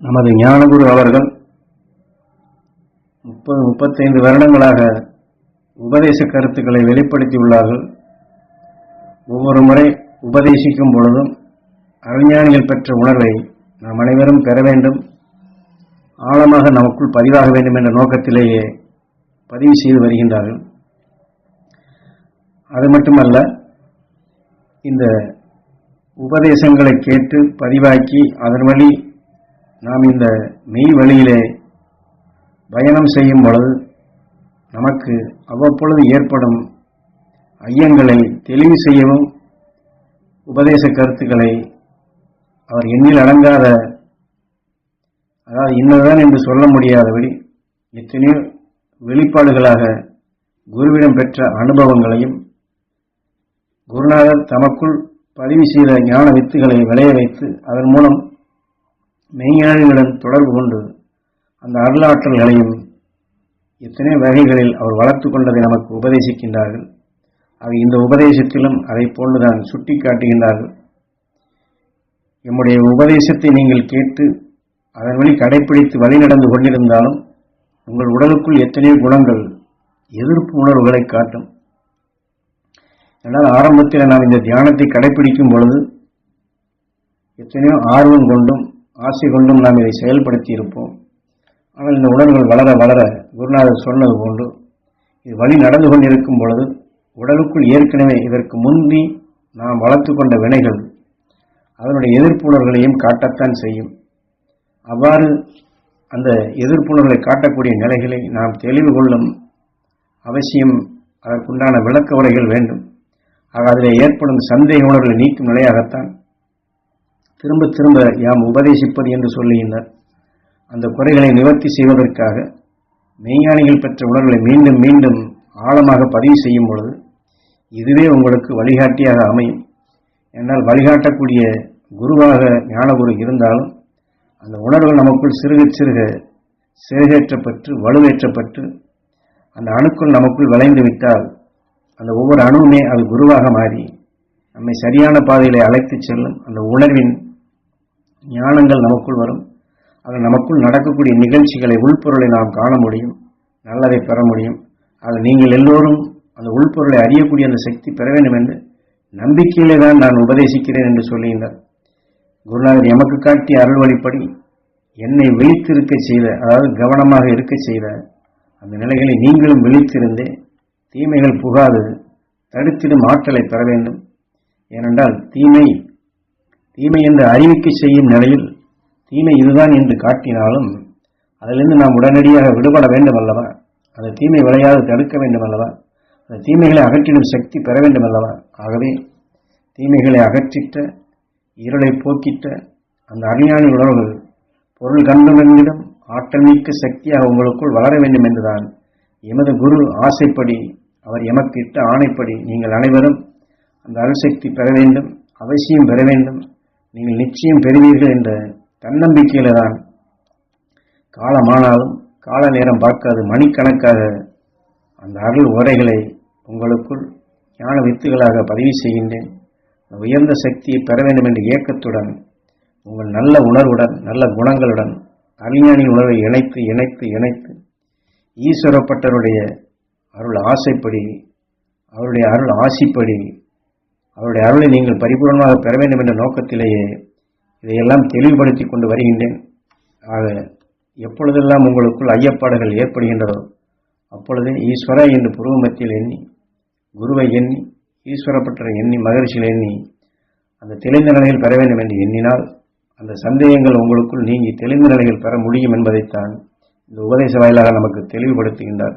நமது ஞானகுரு அவர்கள் 30-35 வருடங்களாக உபதேச கருத்துக்களை வெளிப்படுத்தியுள்ளார்கள். ஒவ்வொரு முறை உபதேசிக்கும் பொழுதும் அறிஞானிகள் பெற்ற உணர்வை நாம் அனைவரும் பெற வேண்டும், ஆழமாக நமக்குள் பதிவாக வேண்டும் என்ற நோக்கத்திலேயே பதிவு செய்து வருகின்றார்கள். அது மட்டுமல்ல, இந்த உபதேசங்களை கேட்டு பதிவாக்கி அதன் வழி நாம் இந்த மெய் வழியிலே பயணம் செய்யும் பொழுது நமக்கு அவ்வப்பொழுது ஏற்படும் ஐயங்களை தெளிவு செய்யவும் உபதேச கருத்துக்களை அவர் எண்ணில் அடங்காத, அதாவது இன்னதுதான் என்று சொல்ல முடியாதபடி எத்தனையோ வெளிப்பாடுகளாக குருவிடம் பெற்ற அனுபவங்களையும் குருநாதர் தமக்குள் பதிவு செய்த ஞான வித்துகளை விளைய வைத்து அதன் மூலம் மெய்ஞானிகளுடன் தொடர்பு கொண்டு அந்த அருளாற்றல்களையும் எத்தனை வகைகளில் அவர் வளர்த்து கொண்டதை நமக்கு உபதேசிக்கின்றார்கள். அவை இந்த உபதேசத்திலும் அதை போன்றுதான் சுட்டி காட்டுகின்றார்கள். எம்முடைய உபதேசத்தை நீங்கள் கேட்டு அதன் வழி கடைப்பிடித்து வழி நடந்து கொண்டிருந்தாலும் உங்கள் உடலுக்குள் எத்தனையோ குணங்கள் எதிர்ப்பு உணர்வுகளை காட்டும். ஆனால் ஆரம்பத்தில் நாம் இந்த தியானத்தை கடைப்பிடிக்கும் பொழுது எத்தனையோ ஆர்வம் கொண்டும் ஆசை கொண்டும் நாம் இதை செயல்படுத்தி இருப்போம். ஆனால் இந்த உணர்வுகள் வளர வளர குருநாதர் சொன்னது போன்று இது வழி நடந்து கொண்டிருக்கும் பொழுது உடலுக்குள் ஏற்கனவே இதற்கு முந்தி நாம் வளர்த்து கொண்ட வினைகள் அதனுடைய எதிர்ப்புணர்வுகளையும் காட்டத்தான் செய்யும். அவ்வாறு அந்த எதிர்ப்புணர்வுகளை காட்டக்கூடிய நிலைகளை நாம் தெளிவு கொள்ளும் அவசியம், அதற்குண்டான விளக்க உரைகள் வேண்டும். ஆக அதில் ஏற்படும் சந்தேக உணர்வுகளை நீக்கும் நிலையாகத்தான் திரும்ப திரும்ப யாம் உபதேசிப்பது என்று சொல்லுகின்றார். அந்த குறைகளை நிவர்த்தி செய்வதற்காக மெய்ஞானிகள் பெற்ற உணர்வுகளை மீண்டும் மீண்டும் ஆழமாக பதிவு செய்யும் பொழுது இதுவே உங்களுக்கு வழிகாட்டியாக அமையும். என்னால் வழிகாட்டக்கூடிய குருவாக ஞானகுரு இருந்தாலும் அந்த உணர்வுகள் நமக்குள் சிறுக சிறுக சிறுகேற்றப்பட்டு வலுவேற்றப்பட்டு அந்த அணுக்குள் நமக்குள் விளைந்து விட்டால் அந்த ஒவ்வொரு அணுவுமே அது குருவாக மாறி நம்மை சரியான பாதையிலே அழைத்து செல்லும். அந்த உணர்வின் ஞானங்கள் நமக்குள் வரும். அது நமக்குள் நடக்கக்கூடிய நிகழ்ச்சிகளை உள்பொருளை நாம் காண முடியும், நல்லதை பெற முடியும். அது நீங்கள் எல்லோரும் அந்த உள்பொருளை அறியக்கூடிய அந்த சக்தி பெற வேண்டும் என்று நம்பிக்கையிலே தான் நான் உபதேசிக்கிறேன் என்று சொல்லுகின்றார். குருநாதர் எமக்கு காட்டிய அருள் வழிப்படி என்னை விழித்திருக்க செய்த, அதாவது கவனமாக இருக்க செய்த அந்த நிலைகளை நீங்களும் விழித்திருந்தே தீமைகள் புகாது தடுத்திடும் ஆற்றலை பெற வேண்டும். ஏனென்றால் தீமை என்று அறிவிக்க செய்யும் நிலையில் தீமை இதுதான் என்று காட்டினாலும் அதிலிருந்து நாம் உடனடியாக விடுபட வேண்டும் அல்லவா? அந்த தீமை விளையாது தடுக்க வேண்டும் அல்லவா? அந்த தீமைகளை அகற்றிடும் சக்தி பெற வேண்டும் அல்லவா? ஆகவே தீமைகளை அகற்றிட்ட, இருளை போக்கிட்ட அந்த அஞ்ஞானி உணர்வுகள் பொருள் கண்டுமென்றிடம் ஆற்றல் மிக்க சக்தியாக உங்களுக்குள் வளர வேண்டும் என்றுதான் எமது குரு ஆசைப்படி அவர் எமக்கு இட்ட ஆணைப்படி நீங்கள் அனைவரும் அந்த அருள்சக்தி பெற வேண்டும், அவசியம் பெற வேண்டும், நீங்கள் நிச்சயம் பெறுவீர்கள் என்ற தன்னம்பிக்கையில தான் காலமானாலும் கால நேரம் பார்க்காது மணிக்கணக்காக அந்த அருள் உரைகளை உங்களுக்குள் ஞான வித்துகளாக பதிவு செய்கின்றேன். உயர்ந்த சக்தியை பெற வேண்டும் என்ற இயக்கத்துடன் உங்கள் நல்ல உணர்வுடன் நல்ல குணங்களுடன் அறிஞானி உணர்வை இணைத்து இணைத்து இணைத்து ஈஸ்வரப்பட்டருடைய அருள் ஆசைப்படி, அவருடைய அருள் ஆசிப்படி, அவருடைய அருளை நீங்கள் பரிபூர்ணமாக பெற வேண்டும் என்ற நோக்கத்திலேயே இதையெல்லாம் தெளிவுபடுத்தி கொண்டு வருகின்றேன். ஆக எப்பொழுதெல்லாம் உங்களுக்குள் ஐயப்பாடுகள் ஏற்படுகின்றதோ அப்பொழுதே ஈஸ்வர என்று புருவ மத்தியில் எண்ணி, குருவை எண்ணி, ஈஸ்வரப்பட்டரை எண்ணி, மகரிஷியில் எண்ணி அந்த தெளிந்த நிலையில் பெற வேண்டும் என்று எண்ணினால் அந்த சந்தேகங்கள் உங்களுக்குள் நீங்கி தெளிந்த நிலையில் பெற முடியும் என்பதைத்தான் இந்த உபதேச வாயிலாக நமக்கு தெளிவுபடுத்துகின்றார்.